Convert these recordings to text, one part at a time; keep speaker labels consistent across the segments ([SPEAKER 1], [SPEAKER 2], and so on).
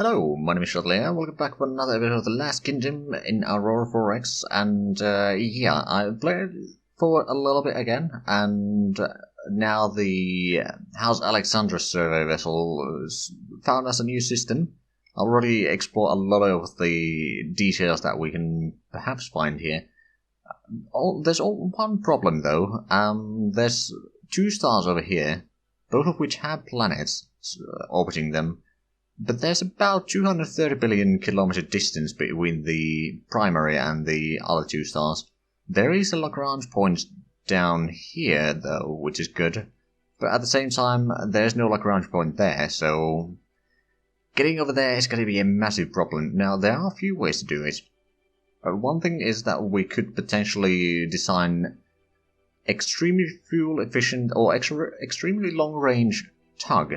[SPEAKER 1] Hello, my name is Zhatelier. Welcome back for another episode of The Last Kingdom in Aurora 4X. And yeah, I played for a little bit again, and now the House Alexandrus survey vessel found us a new system. I'll already explore a lot of the details that we can perhaps find here. There's one problem though. There's two stars over here, both of which have planets orbiting them. But there's about 230 billion kilometer distance between the primary and the other two stars. There is a Lagrange point down here, though, which is good. But at the same time, there's no Lagrange point there, so getting over there is going to be a massive problem. Now, there are a few ways to do it. One thing is that we could potentially design extremely fuel efficient or extremely long range tug.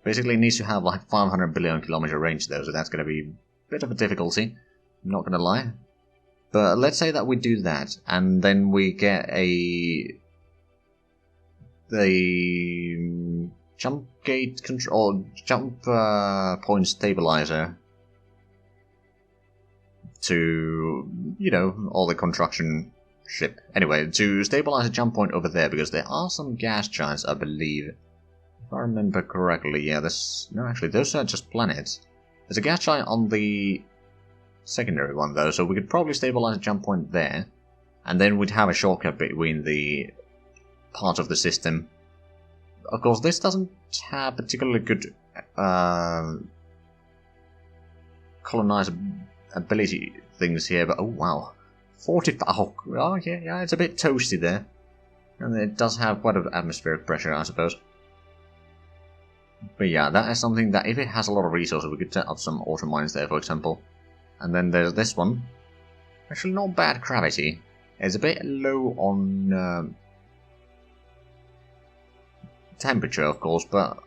[SPEAKER 1] Basically, it needs to have like 500 billion kilometer range though, so that's going to be a bit of a difficulty, I'm not going to lie. But let's say that we do that, and then we get the jump gate control, or jump point stabilizer to, all the construction ship. Anyway, to stabilize a jump point over there, because there are some gas giants, I believe. If I remember correctly, yeah, no, actually, those are just planets. There's a gas giant on the secondary one, though, so we could probably stabilize a jump point there, and then we'd have a shortcut between the parts of the system. Of course, this doesn't have particularly good colonizability things here, but oh wow, 45. Oh yeah, it's a bit toasty there, and it does have quite an atmospheric pressure, I suppose. But yeah, that is something that if it has a lot of resources, we could set up some auto mines there, for example. And then there's this one. Actually, not bad gravity. It's a bit low on temperature, of course, but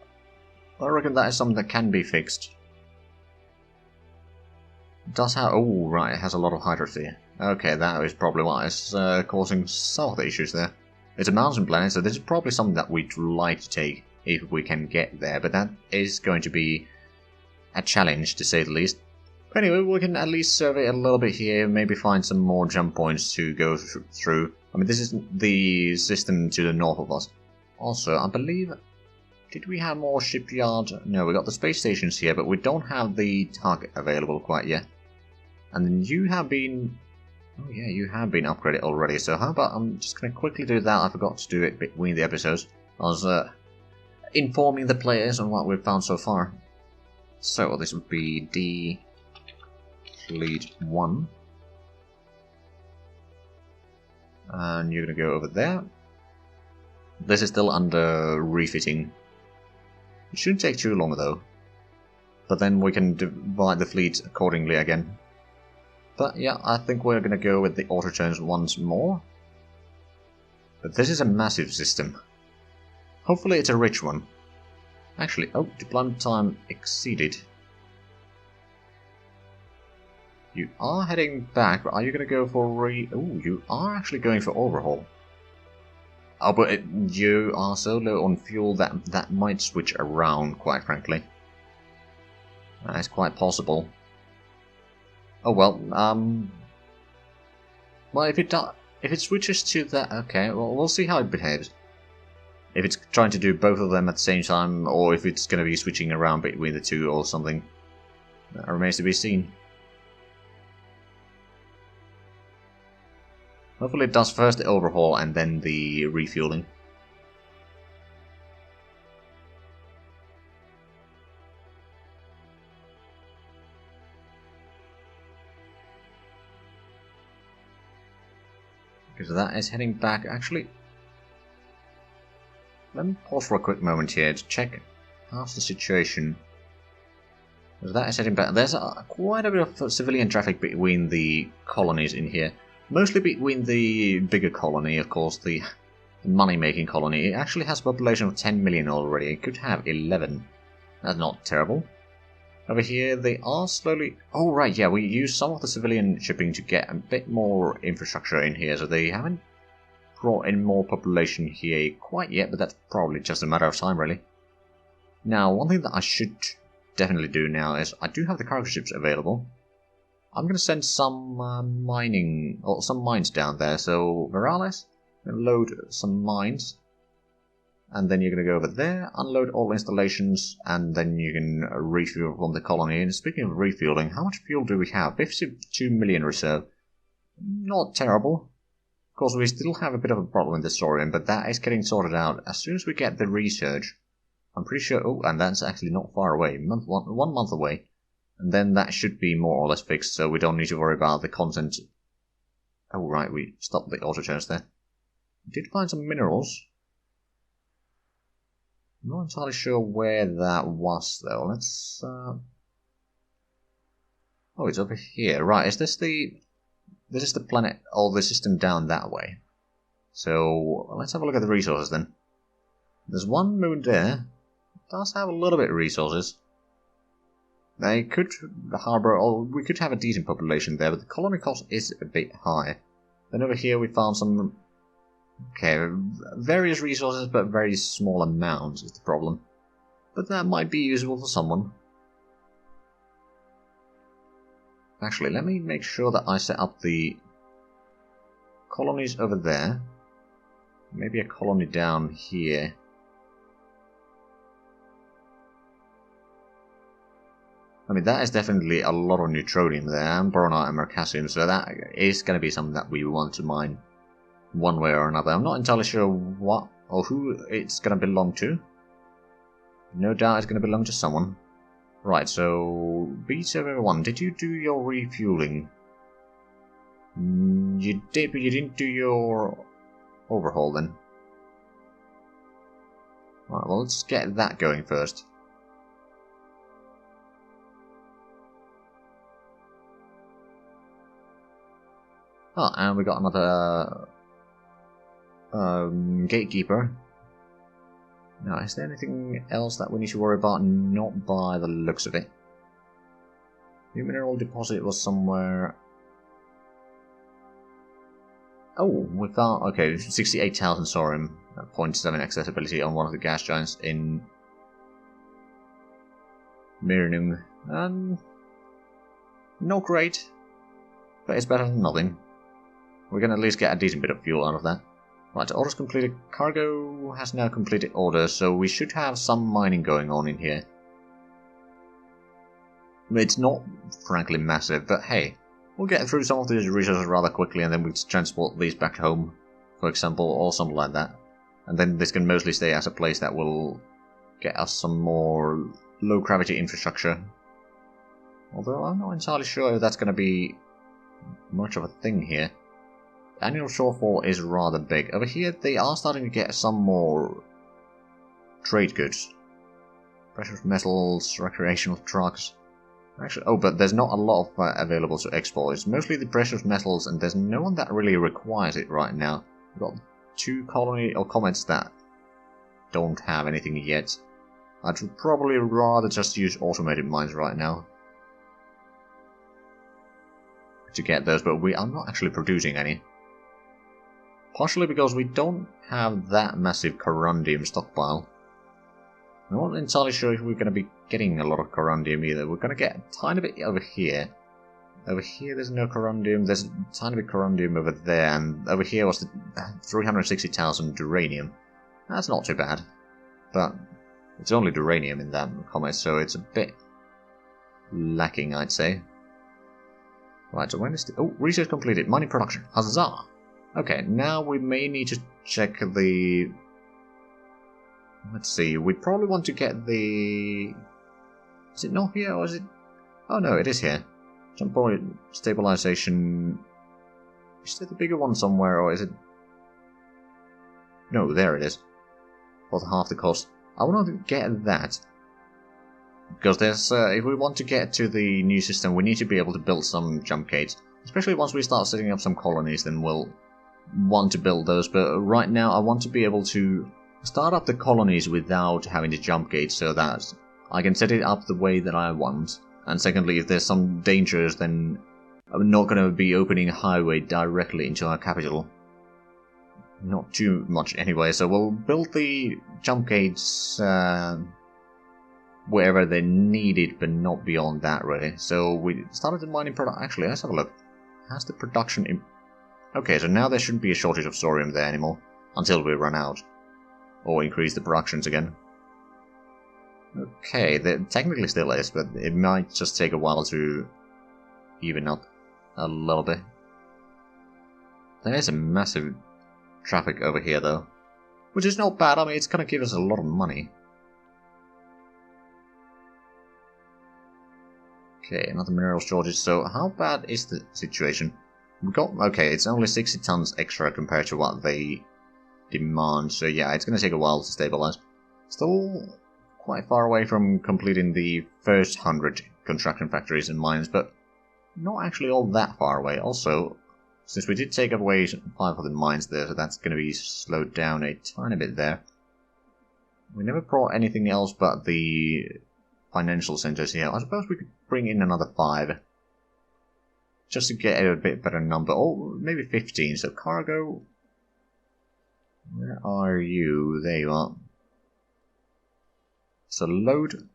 [SPEAKER 1] I reckon that is something that can be fixed. It does have... Oh, right, it has a lot of hydrosphere. Okay, that is probably why it's causing some of the issues there. It's a mountain planet, so this is probably something that we'd like to take if we can get there, but that is going to be a challenge, to say the least. But anyway, we can at least survey a little bit here, maybe find some more jump points to go through. I mean, this is the system to the north of us. Also, I believe... Did we have more shipyard? No, we got the space stations here, but we don't have the tug available quite yet. And then you have been... Oh yeah, you have been upgraded already, so how about I'm just going to quickly do that. I forgot to do it between the episodes. I was informing the players on what we've found so far. So this would be D Fleet 1. And you're going to go over there. This is still under refitting. It shouldn't take too long though. But then we can divide the fleet accordingly again. But yeah, I think we're going to go with the auto turns once more. But this is a massive system. Hopefully it's a rich one. Actually, oh, deployment time exceeded. You are heading back, but are you going to go for Oh, you are actually going for overhaul. Oh, but you are so low on fuel that might switch around, quite frankly. That is quite possible. Oh well, well, if it switches to that, okay, well, we'll see how it behaves. If it's trying to do both of them at the same time, or if it's going to be switching around between the two or something. That remains to be seen. Hopefully it does first the overhaul and then the refueling. Because that is heading back, actually. Let me pause for a quick moment here to check how's the situation. Because that is heading back. There's quite a bit of civilian traffic between the colonies in here. Mostly between the bigger colony, of course, the money-making colony. It actually has a population of 10 million already. It could have 11. That's not terrible. Over here, they are slowly... Oh, right, yeah, we use some of the civilian shipping to get a bit more infrastructure in here, so they haven't brought in more population here quite yet, but that's probably just a matter of time, really. Now, one thing that I should definitely do now is I do have the cargo ships available. I'm going to send some mining, or some mines down there. So, Morales, load some mines. And then you're going to go over there, unload all installations, and then you can refuel from the colony. And speaking of refueling, how much fuel do we have? 52 million reserve. Not terrible. Of course, we still have a bit of a problem with the Saurian, but that is getting sorted out as soon as we get the research. I'm pretty sure... Oh, and that's actually not far away. 1 month away. And then that should be more or less fixed, so we don't need to worry about the content. Oh, right, we stopped the auto-turns there. We did find some minerals. I'm not entirely sure where that was, though. Let's... Oh, it's over here. Right, is this the... This is the planet, or the system down that way. So, let's have a look at the resources, then. There's one moon there. It does have a little bit of resources. They could harbour, or we could have a decent population there, but the colony cost is a bit high. Then over here we found some... Okay, various resources, but very small amounts is the problem. But that might be useful for someone. Actually, let me make sure that I set up the colonies over there. Maybe a colony down here. I mean, that is definitely a lot of neutronium there, and boronite and mercasium, so that is going to be something that we want to mine one way or another. I'm not entirely sure what or who it's going to belong to. No doubt it's going to belong to someone. Right, so B71, did you do your refueling? You did, but you didn't do your overhaul then. Right, well, let's get that going first. Oh, and we got another gatekeeper. Now, is there anything else that we need to worry about? Not by the looks of it. The mineral deposit was somewhere... Oh, we found... Okay, 68,000 Saurium, 0.7 accessibility on one of the gas giants in... Mirinum. Not great, but it's better than nothing. We can at least get a decent bit of fuel out of that. Right, orders completed. Cargo has now completed orders, so we should have some mining going on in here. It's not, frankly, massive, but hey, we'll get through some of these resources rather quickly and then we transport these back home, for example, or something like that. And then this can mostly stay as a place that will get us some more low-gravity infrastructure. Although I'm not entirely sure if that's going to be much of a thing here. Annual shortfall is rather big. Over here they are starting to get some more trade goods. Precious metals, recreational trucks. Actually, oh, but there's not a lot of available to export. It's mostly the precious metals, and there's no one that really requires it right now. We've got 2 colony or comets that don't have anything yet. I'd probably rather just use automated mines right now to get those, but we are not actually producing any. Partially because we don't have that massive corundium stockpile. I'm not entirely sure if we're going to be getting a lot of corundium either. We're going to get a tiny bit over here. Over here there's no corundium, there's a tiny bit corundium over there, and over here was the 360,000 duranium. That's not too bad. But it's only duranium in that comet, so it's a bit lacking, I'd say. Right, so when is the... Oh, research completed. Mining production. Huzzah! Okay, now we may need to check the... Let's see, we probably want to get the... Is it not here, or is it... Oh no, it is here. Jump point stabilization... Is there the bigger one somewhere, or is it... No, there it is. For half the cost. I want to get that. Because there's, if we want to get to the new system, we need to be able to build some jump gates. Especially once we start setting up some colonies, then we'll want to build those. But right now, I want to be able to start up the colonies without having to jump gates, so that I can set it up the way that I want. And secondly, if there's some dangers, then I'm not going to be opening a highway directly into our capital. Not too much anyway, so we'll build the jump gates wherever they need it, but not beyond that, really. So we started the mining product. Actually, let's have a look. Has the production... Okay, so now there shouldn't be a shortage of thorium there anymore, until we run out. Or increase the productions again. Okay, there technically still is, but it might just take a while to even up a little bit. There is a massive traffic over here, though. Which is not bad. I mean, it's gonna give us a lot of money. Okay, another mineral shortage. So, how bad is the situation? We got... Okay, it's only 60 tons extra compared to what they demand. So, yeah, it's gonna take a while to stabilize. Still quite far away from completing the first 100 construction factories and mines, but not actually all that far away. Also, since we did take away 5 of the mines there, so that's going to be slowed down a tiny bit there. We never brought anything else but the financial centers here. I suppose we could bring in another 5. Just to get a bit better number. Or maybe 15. So cargo... Where are you? There you are. So load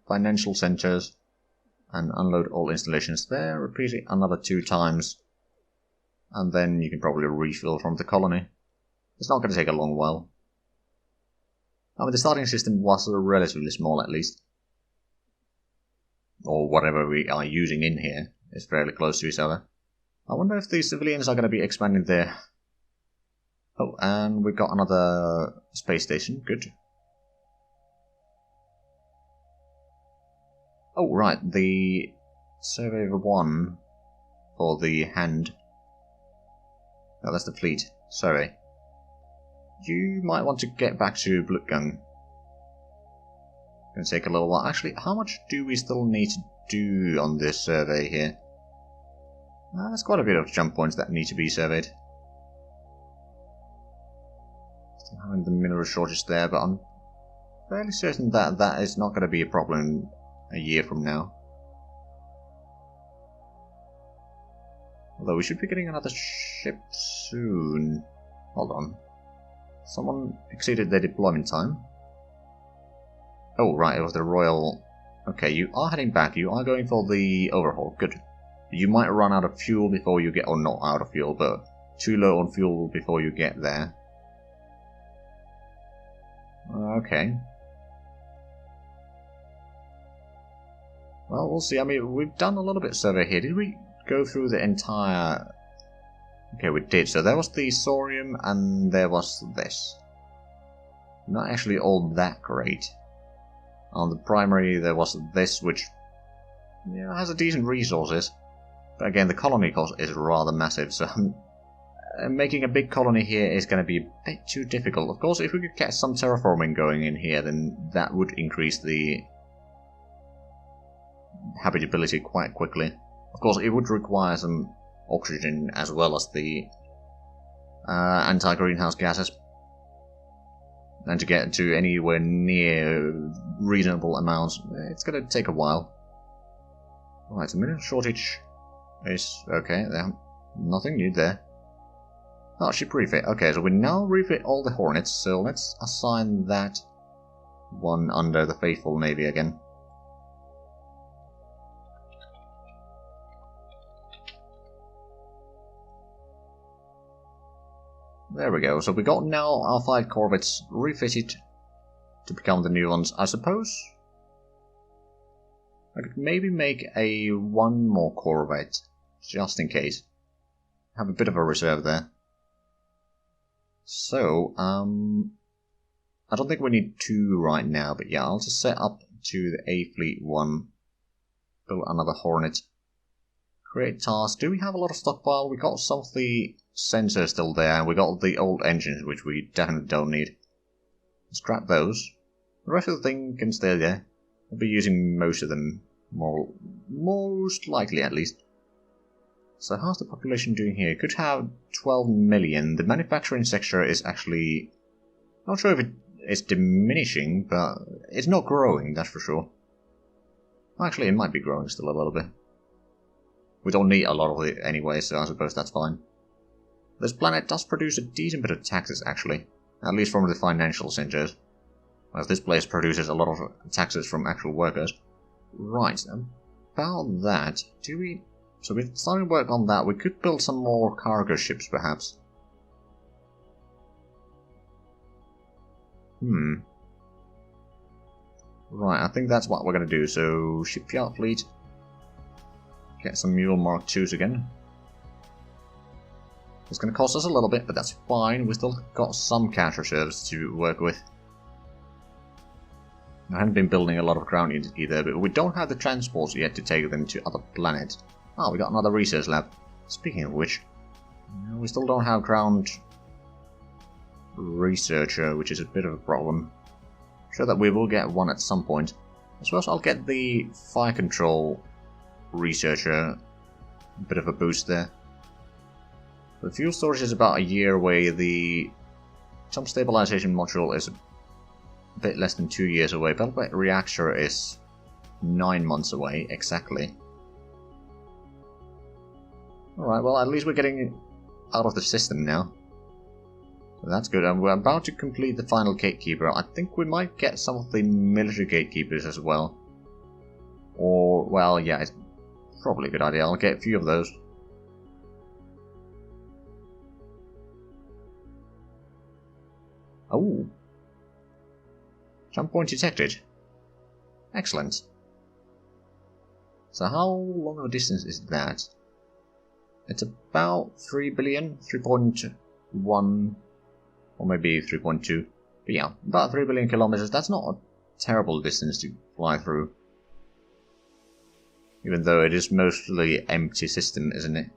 [SPEAKER 1] financial centers and unload all installations there. Repeat it another 2 times. And then you can probably refill from the colony. It's not going to take a long while. I mean, the starting system was relatively small at least. Or whatever we are using in here is fairly close to each other. I wonder if the civilians are going to be expanding there. Oh, and we've got another space station. Good. Oh, right. The Survey 1 for the hand. Oh, that's the fleet. Sorry. You might want to get back to Blutgang. Gonna take a little while. Actually, how much do we still need to do on this survey here? There's quite a bit of jump points that need to be surveyed. Still having the mineral shortage there, but I'm fairly certain that that is not going to be a problem a year from now. Although we should be getting another ship soon. Hold on. Someone exceeded their deployment time. Oh, right, it was the Royal... Okay, you are heading back. You are going for the overhaul. Good. You might run out of fuel before you get... Or not out of fuel, but too low on fuel before you get there. Okay. Well, we'll see. I mean, we've done a little bit of survey here. Did we go through the entire... Okay, we did. So there was the thorium and there was this. Not actually all that great. On the primary there was this, which has a decent resources. But again, the colony cost is rather massive, so making a big colony here is going to be a bit too difficult. Of course, if we could get some terraforming going in here, then that would increase the habitability quite quickly. Of course, it would require some oxygen as well as the anti-greenhouse gases. And to get to anywhere near reasonable amounts, it's going to take a while. Right, the mineral shortage is okay. Nothing new there. Oh, ship refit. Okay, so we now refit all the Hornets, so let's assign that one under the Faithful Navy again. There we go. So we got now our 5 corvettes refitted to become the new ones. I suppose I could maybe make a 1 more corvette, just in case. Have a bit of a reserve there. So, I don't think we need 2 right now, but yeah, I'll just set up to the A Fleet 1. Build another Hornet. Create task. Do we have a lot of stockpile? We got some of the sensors still there, and we got the old engines, which we definitely don't need. Scrap those. The rest of the thing can stay there. We'll be using most of them, most likely at least. So how's the population doing here? Could have 12 million. The manufacturing sector is actually... Not sure if it is diminishing, but it's not growing, that's for sure. Actually, it might be growing still a little bit. We don't need a lot of it anyway, so I suppose that's fine. This planet does produce a decent bit of taxes, actually. At least from the financial centers. as this place produces a lot of taxes from actual workers. Right, about that, do we... So we're starting to work on that. We could build some more cargo ships, perhaps. Right, I think that's what we're going to do. So, shipyard fleet. Get some Mule Mark IIs again. It's going to cost us a little bit, but that's fine. We still got some cash reserves to work with. I haven't been building a lot of ground units either, but we don't have the transports yet to take them to other planets. Oh, we got another research lab. Speaking of which, we still don't have ground researcher, which is a bit of a problem. I'm sure that we will get one at some point. I suppose I'll get the fire control researcher. A bit of a boost there. The fuel storage is about a year away. The jump stabilization module is a bit less than 2 years away. Pellet reactor is 9 months away, exactly. Alright, well at least we're getting out of the system now. So that's good, and we're about to complete the final gatekeeper. I think we might get some of the military gatekeepers as well. Or, well, yeah, it's probably a good idea. I'll get a few of those. Oh. Jump point detected. Excellent. So how long of a distance is that? It's about 3 billion, 3.1, or maybe 3.2. But yeah, about 3 billion kilometers. That's not a terrible distance to fly through. Even though it is mostly empty system, isn't it?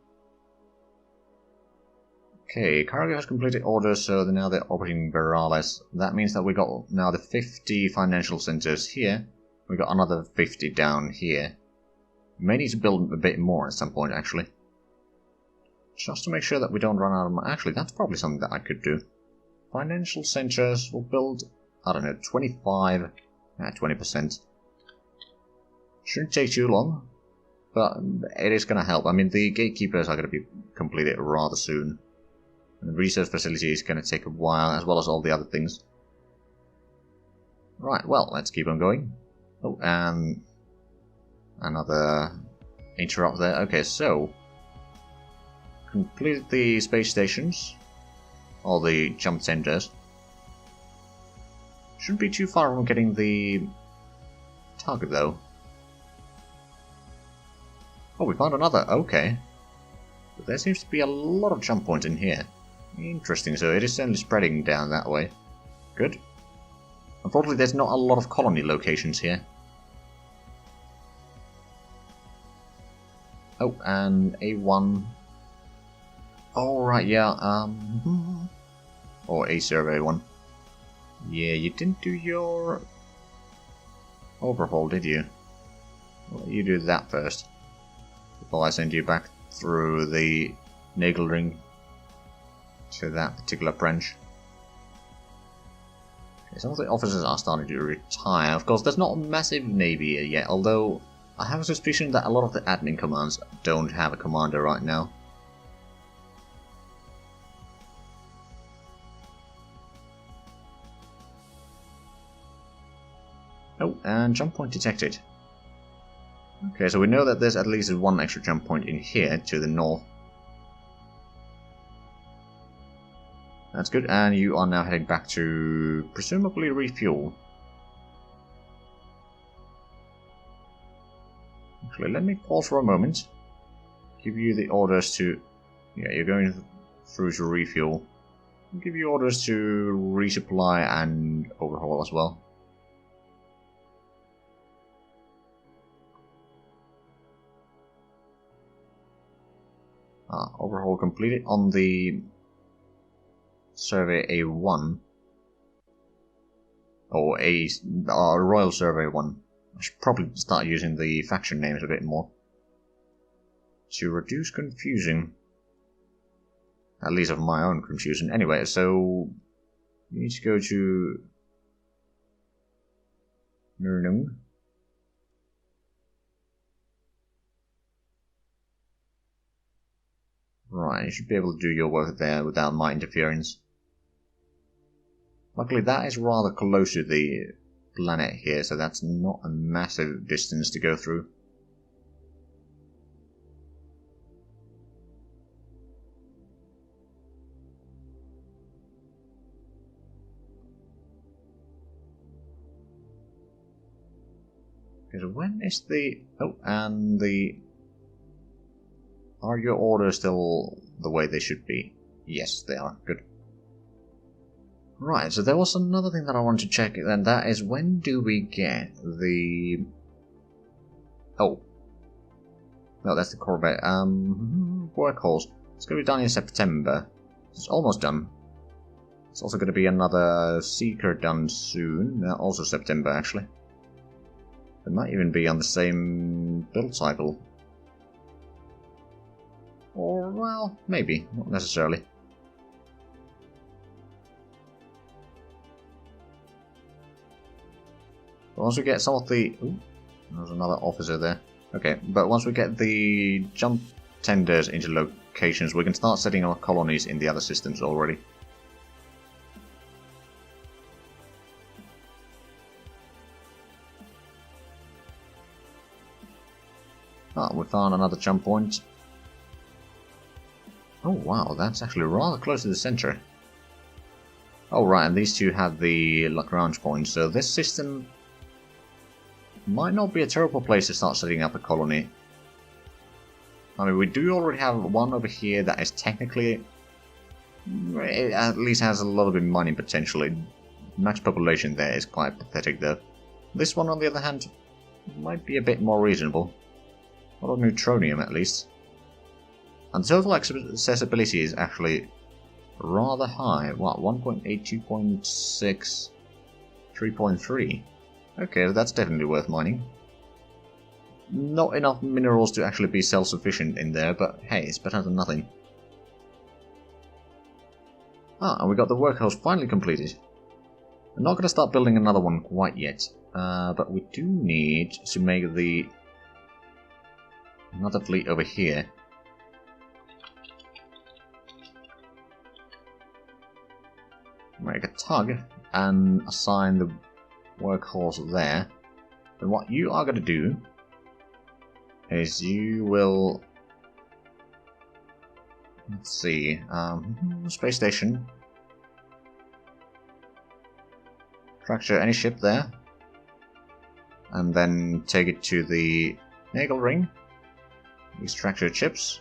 [SPEAKER 1] Okay, cargo has completed orders, so now they're operating Virales. That means that we got now the 50 financial centers here. We got another 50 down here. May need to build a bit more at some point, actually. Just to make sure that we don't run out of money. Actually, that's probably something that I could do. Financial centers will build, I don't know, 25, 20%. Shouldn't take too long, but it is going to help. I mean, the gatekeepers are going to be completed rather soon. And the research facility is going to take a while, as well as all the other things. Right, well, let's keep on going. Oh, and another interrupt there. Okay, so completed the space stations, all the jump centers. Shouldn't be too far from getting the target, though. Oh, we found another. Okay. But there seems to be a lot of jump points in here. Interesting, so it is certainly spreading down that way. Good. Unfortunately, there's not a lot of colony locations here. Oh, and A1. Oh, right, yeah, or A survey 1. Yeah, you didn't do your overhaul, did you? Well, you do that first. Before I send you back through the Nagel ring to that particular branch. Okay, some of the officers are starting to retire. Of course, there's not a massive navy yet, although I have a suspicion that a lot of the admin commands don't have a commander right now. Oh, and jump point detected. Okay, so we know that there's at least one extra jump point in here to the north. That's good, and you are now heading back to presumably refuel. Actually, let me pause for a moment. Give you the orders to... Yeah, you're going through to refuel. I'll give you orders to resupply and overhaul as well. Overhaul completed on the Survey A1. Or Royal Survey 1. I should probably start using the faction names a bit more. To reduce confusion. At least of my own confusion. Anyway, so you need to go to Nurnung. Right, you should be able to do your work there without my interference. Luckily that is rather close to the planet here, so that's not a massive distance to go through. Because when is the... Oh, and the... Are your orders still the way they should be? Yes, they are. Good. Right, so there was another thing that I wanted to check, and that is when do we get the... Oh. No, that's the Corvette. Workhorse. It's going to be done in September. It's almost done. It's also going to be another Seeker done soon. Also September, actually. It might even be on the same build cycle. Or, well, maybe. Not necessarily. But once we get some of the... Ooh, there's another officer there. Okay, but once we get the jump tenders into locations, we can start setting our colonies in the other systems already. Ah, we found another jump point. Oh wow, that's actually rather close to the center. Oh right, and these two have the Lagrange points, so this system might not be a terrible place to start setting up a colony. I mean, we do already have one over here that is technically... It at least has a lot of money potentially. Max population there is quite pathetic though. This one on the other hand might be a bit more reasonable. A lot of neutronium at least. And total accessibility is actually rather high. What, 1.8, 2.6, 3.3? Okay, that's definitely worth mining. Not enough minerals to actually be self-sufficient in there, but hey, it's better than nothing. Ah, and we got the workhouse finally completed. I'm not going to start building another one quite yet, but we do need to make another fleet over here. Make a tug and assign the workhorse there. And what you are going to do is you will... Let's see, space station. Fracture any ship there. And then take it to the Nagel ring. Extract your chips.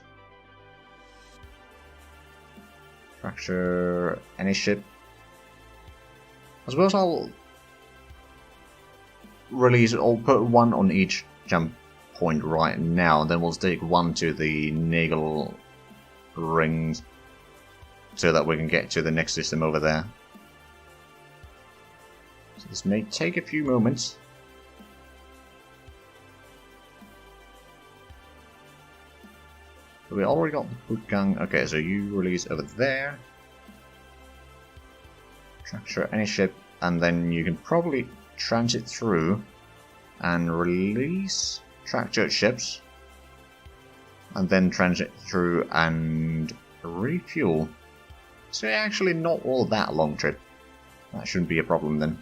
[SPEAKER 1] Fracture any ship. I suppose I'll release, I'll put one on each jump point right now, then we'll take one to the Nagel rings so that we can get to the next system over there. So this may take a few moments. So we already got the foot gun. Okay, so you release over there. Fracture any ship, and then you can probably transit through and release tractor ships, and then transit through and refuel. So actually not all that long trip. That shouldn't be a problem then.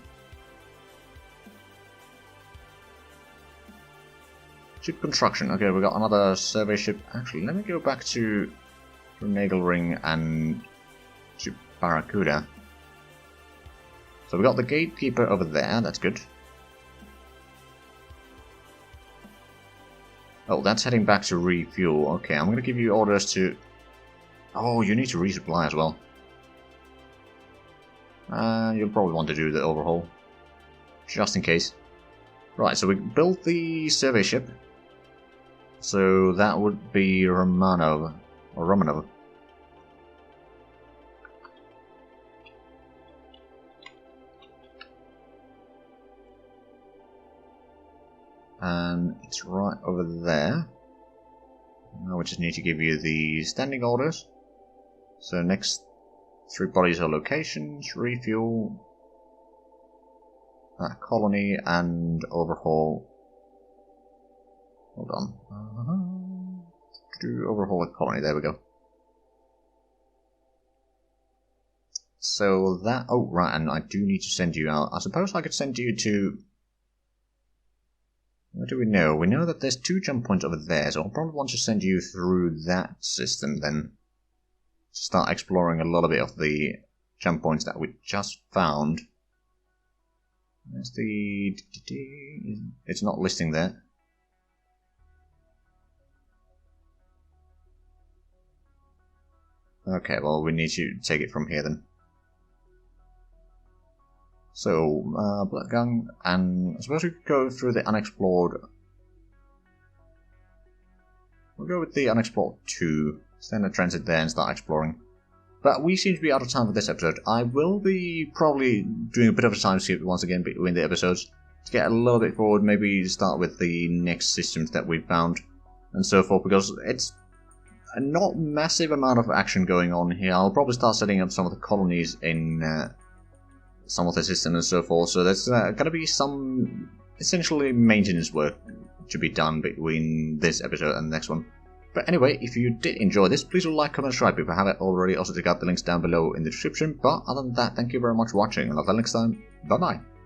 [SPEAKER 1] Ship construction. Okay, we got another survey ship. Actually, let me go back to Nagel ring and to Barracuda. So we got the gatekeeper over there, that's good. Oh, that's heading back to refuel. Okay, I'm gonna give you orders to... Oh, you need to resupply as well. You'll probably want to do the overhaul. Just in case. Right, so we built the survey ship. So that would be Romanov. Or Romanov. And it's right over there. Now we just need to give you the standing orders. So next 3 bodies are locations, refuel, colony, and overhaul. Hold on. Do overhaul with colony, there we go. So that... Oh, right, and I do need to send you out. I suppose I could send you to... What do we know? We know that there's 2 jump points over there, so I'll probably want to send you through that system then. Start exploring a little bit of the jump points that we just found. There's the... It's not listing there. Okay, well, we need to take it from here then. So, Blood Gun, and I suppose we could go through the unexplored. We'll go with the unexplored 2, stand a transit there and start exploring. But we seem to be out of time for this episode. I will be probably doing a bit of a time skip once again between the episodes to get a little bit forward, maybe start with the next systems that we found and so forth, because it's a not massive amount of action going on here. I'll probably start setting up some of the colonies in some of the systems and so forth, so there's going to be some essentially maintenance work to be done between this episode and the next one. But anyway, if you did enjoy this, please do like, comment, subscribe if you haven't already. Also check out the links down below in the description. But other than that, thank you very much for watching, and until next time, bye bye.